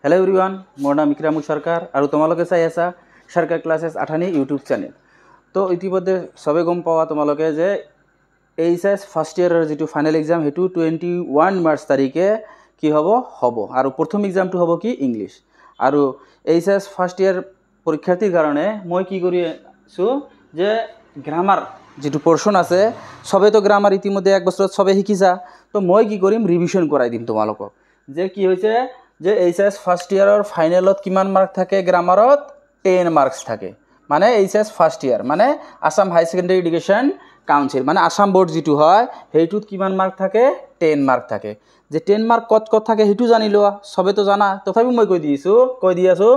Hello everyone, मोर नाम इक्रामुल सरकार और तुम्हारे चाई आसा सरकार क्लासेस आठानी यूट्यूब चैनल। तो इतिमध्ये सबे गम पावा तुम्हारे जे एचएस फार्स्ट इयर जी फाइनल एग्जाम हेतु 21 मार्च तारिखे कि हम और प्रथम एग्जाम तो हम कि इंग्लिश और एचएस फार्स्ट इयर परीक्षार्थीर कारण मैं कि जे ग्रामार जी पोर्शन आछे सबे तो ग्रामार इतिमध्ये एक बछर सबे शिकिसा। तो मैं कि रिविशन कराई दिम तुम्हारा जे कि होइछे जे एचएस फार्स्ट इयर फाइनलत किमान मार्क थाके ग्रामारत 10 मार्क्स थाके माने एचएस फार्स्ट इयर माने Assam high secondary education council माने आसाम बोर्ड जी है हेतुत किमान मार्क थाके 10 मार्क थाके। जे 10 मार्क कत कत थाके हेतु जानि लोआ सबे तो जाना तथापि मैं কৈ দি आছো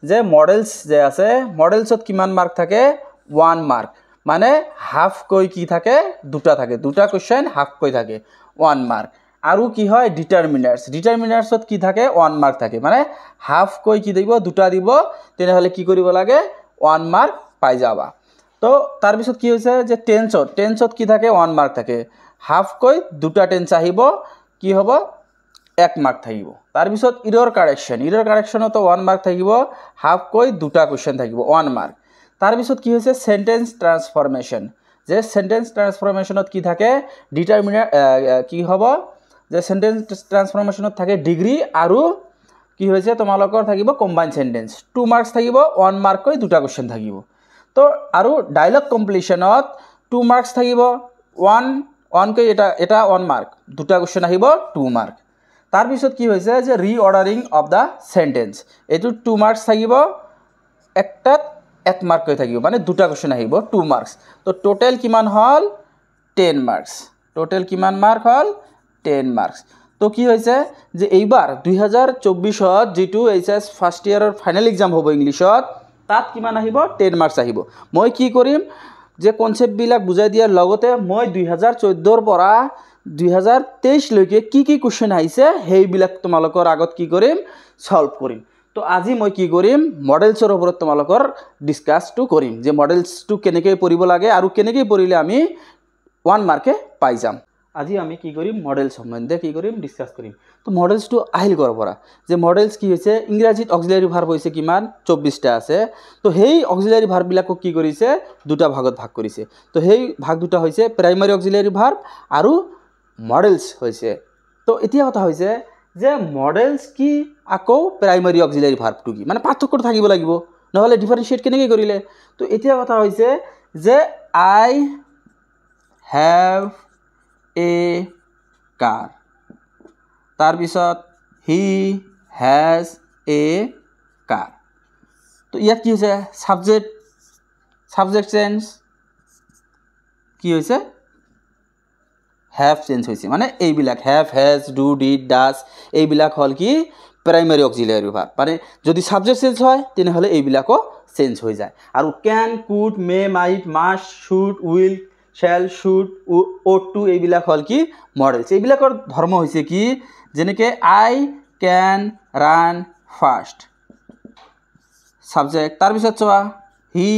जे मडेल्स जे आछे मडेल्सत किमान मार्क थाके 1 मार्क माने हाफ কৈ कि थाके दुटा क्वेश्चन हाफ কৈ थाके 1 मार्क आरु कि है डिटारमिनार्सत कि थाके 1 मार्क थाके माने हाफ কৈ कि दिबो दुटा दिबो तेनेहले कि करिब लागे 1 मार्क पाई जाबा। तो तार पिছত कि होइसे जे टेन्सत कि थाके 1 मार्क थाके हाफ কৈ दुटा टेन्स आहिबो कि हबो 1 मार्क थाकिबो। तार पिছত इरर कारेक्शन तो 1 मार्क थाकिबो हाफ কৈ दुटा क्वेश्चन थाकिबो 1 मार्क। तार पिছত कि होइसे सेंटेंस ट्रांसफॉर्मेशन जे सेंटेंस ट्रांसफॉर्मेशनत कि थाके डिटारमिनार कि हबो जे सेंटेंस ट्रांसफॉर्मेशनत थाके डिग्री आरु कि होइसे तोमालोकर थाकिबो कम्बाइन सेंटेंस 2 मार्क्स थाकिबो 1 मार्क কৈ दुटा क्वेश्चन थाकिबो। तो आरु डायलग कम्प्लीशनत 2 मार्क्स थाकिबो 1 কৈ एटा 1 मार्क दुटा क्वेश्चन आहिबो 2 मार्क। तार पिছত कि होइसे जे रिअर्डारिंग अफ द सेंटेंस एटु 2 मार्क्स थाकिबो एकटात 1 मार्क কৈ थाकिबो माने दुटा क्वेश्चन आहिबो 2 मार्क्स। तो टोटल किमान हल 10 मार्क्स टोटल किमान मार्क हल 10 मार्क्स। तो कि होइसे जे एबार 2024 जिटु HS first year final exam होबो इंग्लिशत तात किमान आहिबो 10 मार्क्स आहिबो। मैं कि करिम जे कन्सेप्ट बिलाक बुझाई दियार लगते मैं 2014 পৰা 2023 लैके कि क्वेश्चन आइसे हेइबिलाक तोमालोकर आगत कि करिम सल्व करिम। तो আজি मैं कि करिम मडेल्सर ओपरत तोमालोकर डिसकास टू करिम जे मडेल्स टू केनेके पढ़िब लागे आरु केनेके पढ़िले आमी 1 मार्के पाई जाम। আজি आमी कि करिम मडेल्स सम्बन्धे कि करिम डिसकास करिम। तो मडेल्स टू आहिल कर परा जे मडेल्स कि होइसे इंग्राजीत अक्सिलारि भार्ब होइसे किमान 24 टा आछे। तो हेइ अक्सिलारि भार्ब बिलाक कि करिसे दुटा भागत भाग करिसे। तो हेइ भाग दुटा होइसे प्राइमारी अक्सिलारि भार्ब आरु मडेल्स होइसे। तो एतिया कथा होइसे जे मडेल्स कि आको प्राइमारी अक्सिलारि भार्ब टू कि माने पार्थक्य থাকিব লাগিব নহলে डिफारेंशिएट केनेके करिले। तो एतिया कथा होइसे जे आई हैव ए कार तार पिছত ही हैज ए कार। तो इयात कि होइसे सब्जेक्ट चेंज कि होइसे हैव चेंज होइसे माने एबिलाक have has do did does एबिलाक हल कि प्राइमारी अक्सिलारि भार्ब माने जदि सब्जेक्ट चेंज হয় तेनेहले एबिलाको चेंज हो जाए। आरु can could may might must should will shall should ought to एबिलाक हल कि मडेल्स एबिलाकर धर्म होइसे कि जेनेके I can run fast subject तार पिছত चोवा he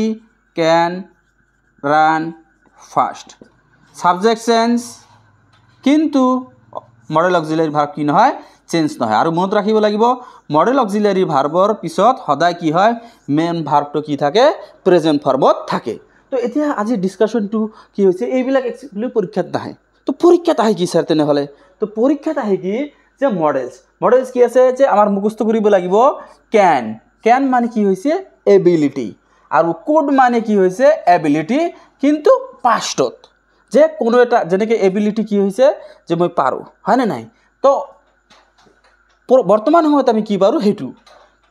can run fast subject change किन्तु मडेल अक्सिलारि भार्ब कि নহয় चेंज নহয়। आरु मনত राखिब লাগিব मडेल अक्सिलारि भार्बर पिছত सदाय कि হয় मेन भार्बটো कि থাকে प्रेजेंट फर्मत থাকে। तो एतिया আজি डिस्काशन टू कि होइसे एबिलाक एक्चुअली परीक्षात नाहे। तो परीक्षात आহে कि सर तेनेहले तो परीक्षात आहे कि जे मडेल्स कि আছে जे आमार मुखস্থ करिब লাগিব कैन माने कि होइसे एबिलिटी आरु कुड माने कि होइसे एबिलिटी किन्तु पास्टत जे कोनो एटा जेनेके एबिलिटी कि होइसे जे मैं पारो है ना नाइ। तो बर्तमान সময়ত আমি কি পাৰো হেতু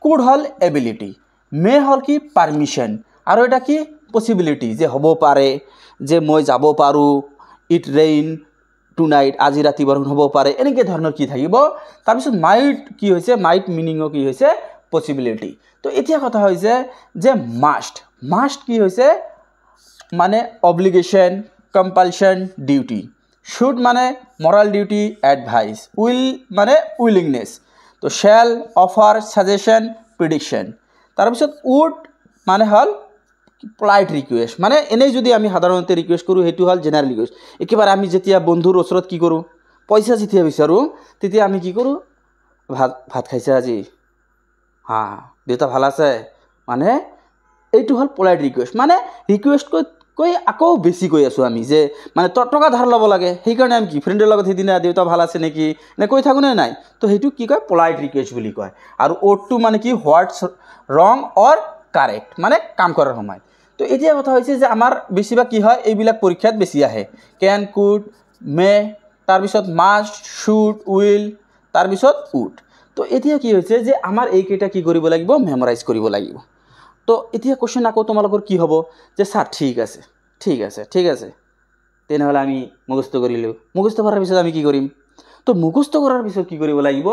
कुड हल एबिलिटी मे हल कि परमिशन आरो एटा कि पसिबिलिटी जे हबो पारे जे मैं जाबो पारो इट रेन टुनाइट আজি राति बरखुण हबो पारे एनेके धৰণৰ कि থাকিবो। तार पिছত माइट कि होइसे माइट मिनिंगो कि होइसे पसिबिलिटी। तो एतिया कथा होइसे जे मास्ट कि होइसे माने ऑब्लिगेशन कंपल्शन ड्यूटी शुड माने मोरल ड्यूटी एडवाइस विल माने विलिंगनेस। तो शैल ऑफर सजेशन प्रेडिक्शन तार पिছত वुड माने हल पोलाइट रिक्वेस्ट माने एने जदि आमी साधारणते रिक्वेस्ट करूँ हेतु हल जेनारेल रिक्वेस्ट एकेबारे आमी जेतिया बंधुर ओसरत कि करूँ पैसा जेतिया बिचारूँ तेतिया आमी कि करूँ भात खाइছা আজি দেউতা ভাল আছে মানে এইটো হ'ল পলাইট ৰিকুৱেষ্ট মানে ৰিকুৱেষ্টকৈ আকৌ বেছি কৈ আছোঁ আমি যে মানে টকা ধাৰ ল'ব লাগে সেইকাৰণে আমি কি ফ্ৰেণ্ডৰ লগত সেইদিনা দেউতা ভাল আছে নেকি নে কৈ থাকোঁনে নাই তো সেইটো কি কয় পলাইট ৰিকুৱেষ্ট বুলি কয় আৰু অ'টো মানে কি হোৱাটছ ৰং অৰ কাৰেক্ট মানে কাম কৰাৰ সময় তো এতিয়া কথা হৈছে যে আমাৰ বেছিভাগ কি হয় এইবিলাক পৰীক্ষাত বেছি আহে কেন কুড মে তাৰপিছত মাষ্ট শুড উইল তাৰপিছত উড তো এতিয়া কি হৈছে যে আমাৰ এইকেইটা কি কৰিব লাগিব মেমৰাইজ কৰিব লাগিব তো এতিয়া কোৱেশ্চন আকৌ তোমালোকৰ কি হ'ব যে স্যাৰ ঠিক আছে তেনেহ'লে আমি মুখস্থ কৰিলোঁ মুখস্থ কৰাৰ পিছত আমি কি কৰিম তো মুখস্থ কৰাৰ পিছত কি কৰিব লাগিব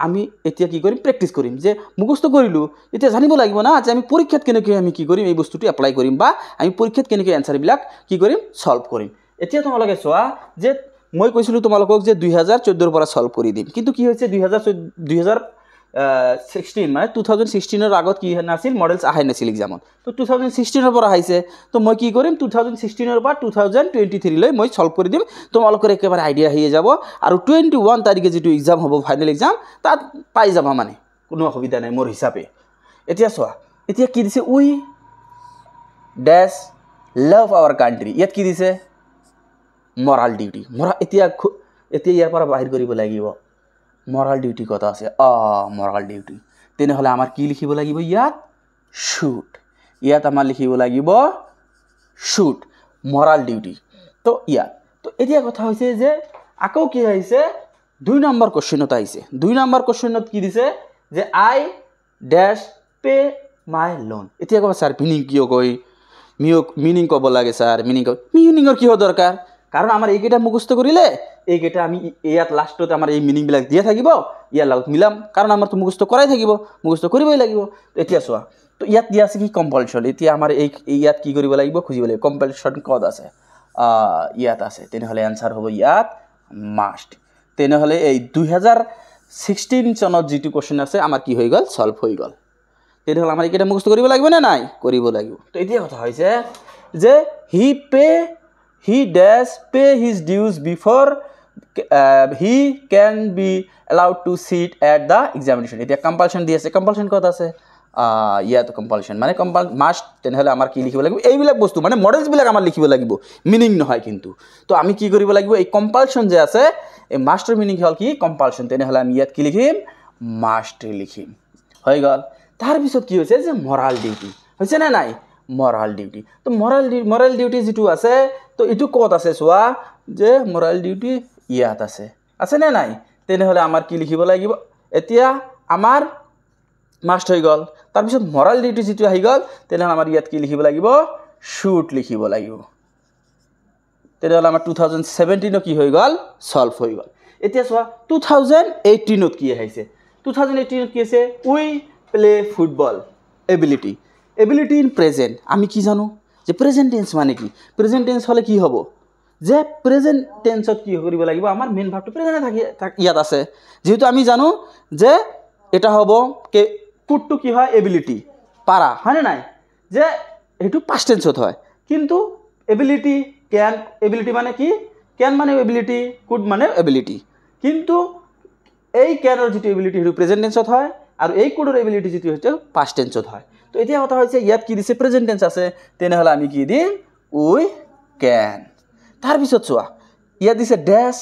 আমি এতিয়া কি কৰিম প্ৰেক্টিছ কৰিম যে মুখস্থ কৰিলোঁ এতিয়া জানিব লাগিব না যে আমি পৰীক্ষাত কেনেকৈ আমি কি কৰিম এই বস্তুটো এপ্লাই কৰিম বা আমি পৰীক্ষাত কেনেকৈ এনচাৰবিলাক কি কৰিম সলভ কৰিম এতিয়া তোমালোকে চোৱা যে মই কৈছিলোঁ তোমালোকক যে 2014 পৰা সলভ কৰি দিম কিন্তু কি হৈছে 2016 মানে 2016 আগত কি নাছিল মডেলছ আহাই নাছিল এক্সামত তো 2016 পৰা আহিছে তো মই কি কৰিম 2016 পৰা 2023 লৈ মই সলভ কৰি দিম তোমালোকৰ একেবাৰে আইডিয়া হৈ যাব আৰু 21 তাৰিখে যেটো এক্সাম হ'ব ফাইনেল এক্সাম তাত পাই যাবা মানে কোনো অসুবিধা নাই মোৰ হিচাপে এতিয়া চোৱা এতিয়া কি দিছে উই ড্যাশ লাভ আৱাৰ কান্ট্ৰি ইয়াত কি দিছে মৰাল ডিউটি এতিয়া ইয়াৰ পৰা বাহিৰ কৰিব লাগিব মরাল ডিউটি কথা আছে মরাল ডিউটি তেনেহলে আমার কি লিখিব লাগিব ইয়াত শুড ইয়াত আমার লিখিব লাগিব শুড মরাল ডিউটি তো ইয়াত তো এতিয়া কথা হৈছে যে আকৌ কি হৈছে 2 নম্বৰ কোশ্চেনত আহিছে 2 নম্বৰ কোশ্চেনত কি দিছে যে আই ড্যাশ পে মাই লোন এতিয়া কব স্যার মিনিং কিয় কই মিনিং কব লাগে স্যার মিনিংৰ কি দৰকাৰ কাৰণ আমাৰ এইকেইটা মুখস্থ কৰিলে এইকেইটা আমি ইয়াত লাষ্টত আমাৰ এই মিনিংবিলাক দিয়া থাকিব ইয়াৰ লগত মিলাম কাৰণ আমাৰতো মুখস্থ কৰাই থাকিব মুখস্থ কৰিবই লাগিব এতিয়া চোৱা তো ইয়াত দিয়া আছে কি কম্পালশন এতিয়া আমাৰ এই ইয়াত কি কৰিব লাগিব খুজিব লাগিব কম্পালশন কত আছে ইয়াত আছে তেনেহলে আনসাৰ হ'ব ইয়াত মাষ্ট তেনেহলে এই 2016 চনত যেটো কোশ্চেন আছে আমাৰ কি হৈ গল সলভ হৈ গল তেনেহলে আমাৰ এইকেইটা মুখস্থ কৰিব লাগিব না নাই কৰিব লাগিব তো এতিয়া কথা হৈছে যে he does pay his dues before he can be allowed to sit at the examination এতিয়া compulsion দি আছে compulsion কত আছে ইয়াত compulsion মানে must তেনেহলে আমাৰ কি লিখিব লাগিব এইবিলাক বস্তু মানে মডেলস বিলাক আমাৰ লিখিব লাগিব মিনিং নহয় কিন্তু তো আমি কি কৰিব লাগিব এই compulsion যে আছে এই মাস্টাৰ মিনিং হল কি compulsion তেনেহলে আমি ইয়াত কি লিখিম must লিখিম হৈ গল তাৰ পিছত কি হৈছে যে moral duty হৈছে না নাই moral duty তো moral duty যেটো আছে তো এটো কত আছে সোয়া যে moral duty ইয়াত আছে না নাই তেনেহলে আমাৰ কি লিখিব লাগিব এতিয়া আমাৰ মাস্ট হৈ গল তাৰ পিছত moral duty যেটো আহি গল তেনেহলে আমাৰ ইয়াত কি লিখিব লাগিব should লিখিব লাগিব তেনেহলে আমাৰ 2017 কি হৈ গল সলভ হৈ গল এতিয়া সোয়া 2018 কি আহিছে 2018 কি আছে we play football ability in present আমি কি জানো যে প্রেজেন্ট টেন্স মানে কি প্রেজেন্ট টেন্স হলে কি হ'ব যে প্রেজেন্ট টেন্সত কি কৰিব লাগিব আমাৰ মেইন ভাবটো প্রেজেন্টে ইয়াত আছে যেহেতু আমি জানো যে এটা হ'ব কে কুডটো কি হয় এবিলিটি পারা হয় না নাই যে এটো পাস্ট টেন্সত হয় কিন্তু এবিলিটি ক্যান এবিলিটি মানে কি ক্যান মানে এবিলিটি কুড মানে এবিলিটি কিন্তু এই ক্যানৰ যেটো এবিলিটি এটো প্ৰেজেন্ট টেন্সত হয় আৰু এই কুডৰ এবিলিটি যেটো হচ্ছে পাস্ট টেন্সত হয় তো এতিয়া কথা হৈছে ইয়াত কি দিছে প্রেজেন্ট টেন্স আছে তেনেহলে আমি কি দিম উই ক্যান তাৰ পিছত চোৱা ইয়াত দিছে dash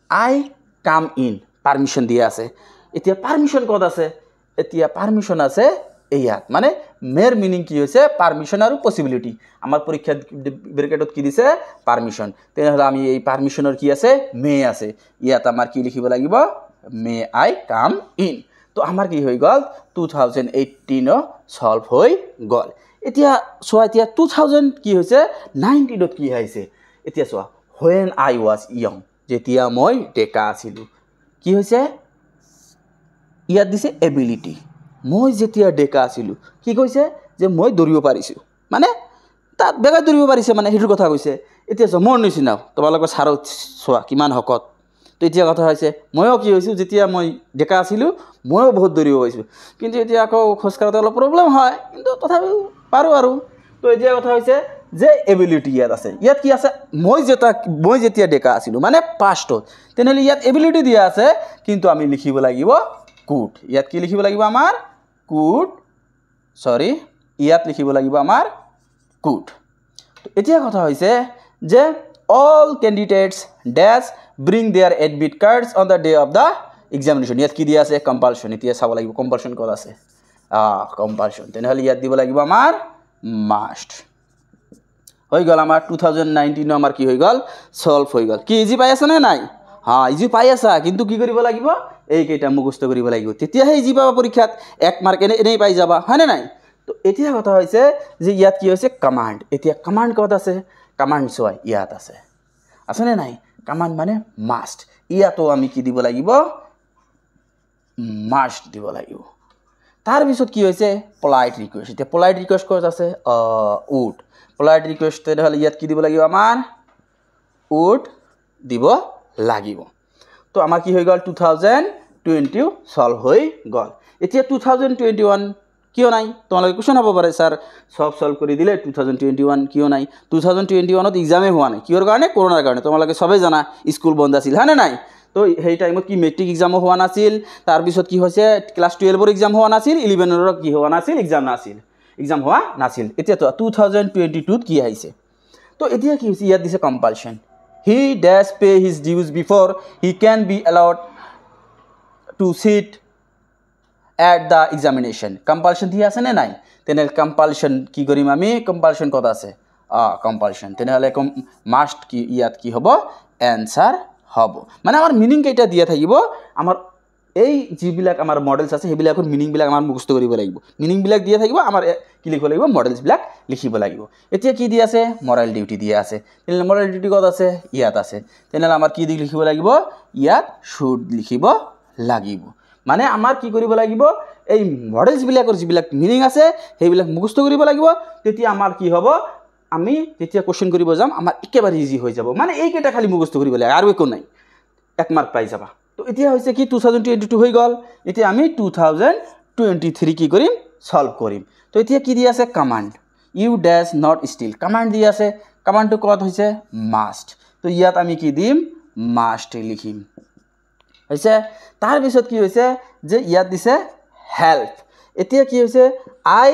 I come in permission দিয়া আছে এতিয়া পারমিশন কত আছে এতিয়া পারমিশন আছে ইয়াত মানে মেৰ মিনিং কি হৈছে পাৰমিশন আৰু পসিবিলিটি আমাৰ পৰীক্ষাত ব্ৰেকেটত কি দিছে পাৰমিশন তেনেহলে আমি এই পাৰমিশনৰ কি আছে মে আছে ইয়াত আমাৰ কি লিখিব লাগিব মে আই কাম ইন তো আমাৰ কি হৈ গল 2018 সলভ হৈ গল এতিয়া সোয়া এতিয়া 2000 কি হৈছে 19 কি হৈছে এতিয়া সোয়া when I was young যেতিয়া মই ডেকা আছিলো কি হৈছে ইয়াত দিছে এবিলিটি মই যেতিয়া ডেকা আছিলো কি কৈছে যে মই দৌৰিব পাৰিছো মানে তাত বেগা দৌৰিব পাৰিছে মানে হেতুৰ কথা কৈছে এতিয়া জমৰ নিচিনা তোমালোকৰ সাৰ সোয়া কিমান হকত তো এতিয়া কথা হৈছে ময়ো কি হৈছো যেতিয়া মই ডেকা আছিলো ময়ো বহুত দৌৰিব পাৰিছো কিন্তু এতিয়া আকৌ খোজকাঢ়াতে অলপ প্ৰবলেম হয় কিন্তু তথাপি পাৰো আৰু তো এতিয়া কথা হৈছে যে এবিলিটি ইয়াত আছে ইয়াত কি আছে মই যেতিয়া ডেকা আছিলো মানে পাস্টত তেনেহলে ইয়াত এবিলিটি দিয়া আছে কিন্তু আমি লিখিব লাগিব কুড ইয়াত কি লিখিব লাগিব আমাৰ কুড সৰি ইয়াত লিখিব লাগিব আমাৰ কুড তো এতিয়া কথা হৈছে যে all candidates dash bring their admit cards on the day of the examination ইয়াত কি দিয়া আছে compulsion এতিয়া চাব লাগিব compulsion ক'ত আছে compulsion তেনেহলে ইয়াত দিব লাগিব আমাৰ must হৈ গল আমাৰ 2019 আমাৰ কি হৈ গল সলভ হৈ গল কি ইজি পাই আছে নে নাই ইজি পাই আছা কিন্তু কি কৰিব লাগিব এই কেইটা মুখস্থ কৰিব লাগিব তেতিয়াহে ইজি পাবা পৰীক্ষাত 1 মাৰ্ক এনেই পাই যাবা হয়নে নাই তো এতিয়া কথা হৈছে যে ইয়াত কি হৈছে কমান্ড এতিয়া কমান্ড ক'ত আছে কমান্ড চোৱা ইয়াত আছে নে নাই কমান্ড মানে মাস্ট ইয়াতো আমি কি দিব লাগিব মাস্ট দিব লাগিব তাৰ পিছত কি হৈছে পলাইট ৰিকুৱেষ্ট এতিয়া পলাইট ৰিকুৱেষ্ট ক'ত আছে উড পলাইট ৰিকুৱেষ্ট তেনেহলে ইয়াত কি দিব লাগিব আমাৰ উড দিব লাগিব তো আমাৰ কি হৈ গল 2020 সলভ হৈ গল এতিয়া 2021 কিয় নাই তোমালোকে কোৱেশ্চন হ'ব পাৰে স্যাৰ সব সলভ কৰি দিলে 2021 কিয় নাই 2021 ত এক্সামে হোৱা নাই কিহৰ কাৰণে কৰোনাৰ কাৰণে তোমালোকে সবে জানা স্কুল বন্ধ আছিল হয়নে নাই তো সেই টাইমত কি মেট্ৰিক এক্সাম হোৱা নাছিল তাৰ পিছত কি হৈছে ক্লাস 12 ৰ এক্সাম হোৱা নাছিল 11 ৰ কি হোৱা নাছিল এক্সাম হোৱা নাছিল এতিয়া তো 2022 ত কি আহিছে তো এতিয়া কি হৈছে ইয়াত দিছে compulsion he dash pay his dues before he can be allowed to sit at the examination compulsion দিয়া আছে নে নাই তেনেহলে compulsion কি কৰিম আমি compulsion কত আছে compulsion তেনেহলে must কি ইয়াত কি হ'ব answer হ'ব মানে আমাৰ মিনিং কেইটা দিয়া থাকিব আমাৰ এই যিবিলাক আমাৰ মডেলস আছে হেবিলাকৰ মিনিং বিলাক আমাৰ মুখস্থ কৰিব লাগিব মিনিং বিলাক দিয়া থাকিব আমাৰ কি লিখিব লাগিব মডেলস বিলাক লিখিব লাগিব এতিয়া কি দিয়া আছে মরাল ডিউটি দিয়া আছে তেনেহলে মরাল ডিউটি কত আছে ইয়াত আছে তেনেহলে আমাৰ কি লিখিব লাগিব ইয়াত শুড লিখিব লাগিব মানে আমাৰ কি কৰিব লাগিব এই মডেলস বিলাকৰ যিবিলাক মিনিং আছে হেবিলাক মুখস্থ কৰিব লাগিব তেতিয়া আমাৰ কি হ'ব আমি যেতিয়া কোশ্চেন কৰিব যাম আমাৰ একেবাৰে ইজি হৈ যাব মানে এই কেইটা খালি মুখস্থ কৰিব লাগে আৰু একো নাই 1 মাৰ্ক পাই যাবা তো এতিয়া হৈছে কি 2022 হৈ গল এতিয়া আমি 2023 কি কৰিম সলভ কৰিম তো এতিয়া কি দিয়া আছে command u dash not still command দিয়া আছে কমান্ডটো কত হৈছে মাস্ট তো ইয়াত আমি কি দিম মাস্ট লিখিম হৈছে তাৰ পিছত কি হৈছে যে ইয়াত দিছে হেল্প এতিয়া কি হৈছে I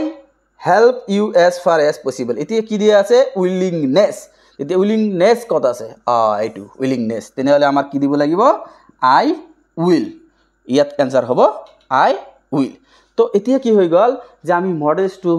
help you as far as possible এতিয়া কি দিয়া আছে উইলিংনেছ এতিয়া উইলিংনেছ কত আছে এইটো উইলিংনেছ তেনেহলে আমাৰ কি দিব লাগিব I will ইয়াত आंसर হ'ব I will তো এতিয়া কি হৈ গল যে আমি মডেলস টু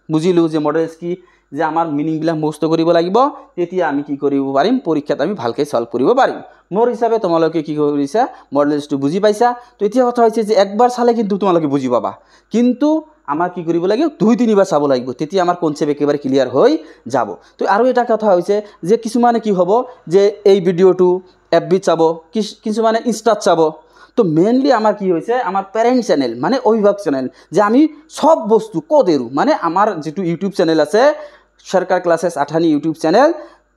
বুজিলো যে মডেলস কি যে আমাৰ মিনিং বিলাক মুখস্থ কৰিব লাগিব তেতিয়া আমি কি কৰিব পাৰিম পৰীক্ষাত আমি ভালকৈ সলভ কৰিব পাৰিম মোৰ হিচাপে তোমালোকে কি কৰিছা মডেলস টু বুজি পাইছা তো এতিয়া কথা হৈছে যে একবাৰ চালে কিন্তু তোমালোকে বুজি পাবা কিন্তু আমাৰ কি কৰিব লাগিব 2-3 বাৰ চাব লাগিব তেতিয়া আমাৰ কনসেপ্ট একেবাৰে ক্লিয়াৰ হৈ যাব তো আৰু এটা কথা হৈছে যে কিছুমানে কি হ'ব যে এই ভিডিওটো FB চাব কিছুমানে ইনষ্টাত চাব তো মেইনলি আমাৰ কি হৈছে আমাৰ পেৰেন্ট চ্যানেল মানে অভিভাৱক চ্যানেল যে আমি সব বস্তু কোদেৰু মানে আমাৰ যেটো ইউটিউব চ্যানেল আছে সৰকাৰ ক্লাसेस আঠানি ইউটিউব চ্যানেল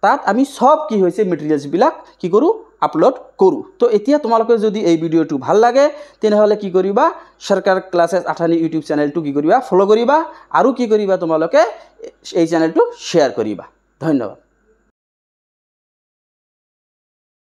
তাত আমি সব কি হৈছে মেটেৰিয়েলস বিলাক কি কৰো আপলোড কৰো তো এতিয়া তোমালোকে যদি এই ভিডিওটো ভাল লাগে তেনেহলে কি কৰিবা সৰকাৰ ক্লাसेस আঠানি ইউটিউব চ্যানেলটো কি কৰিবা ফলো কৰিবা আৰু কি কৰিবা তোমালোকে এই চ্যানেলটো শেয়াৰ কৰিবা ধন্যবাদ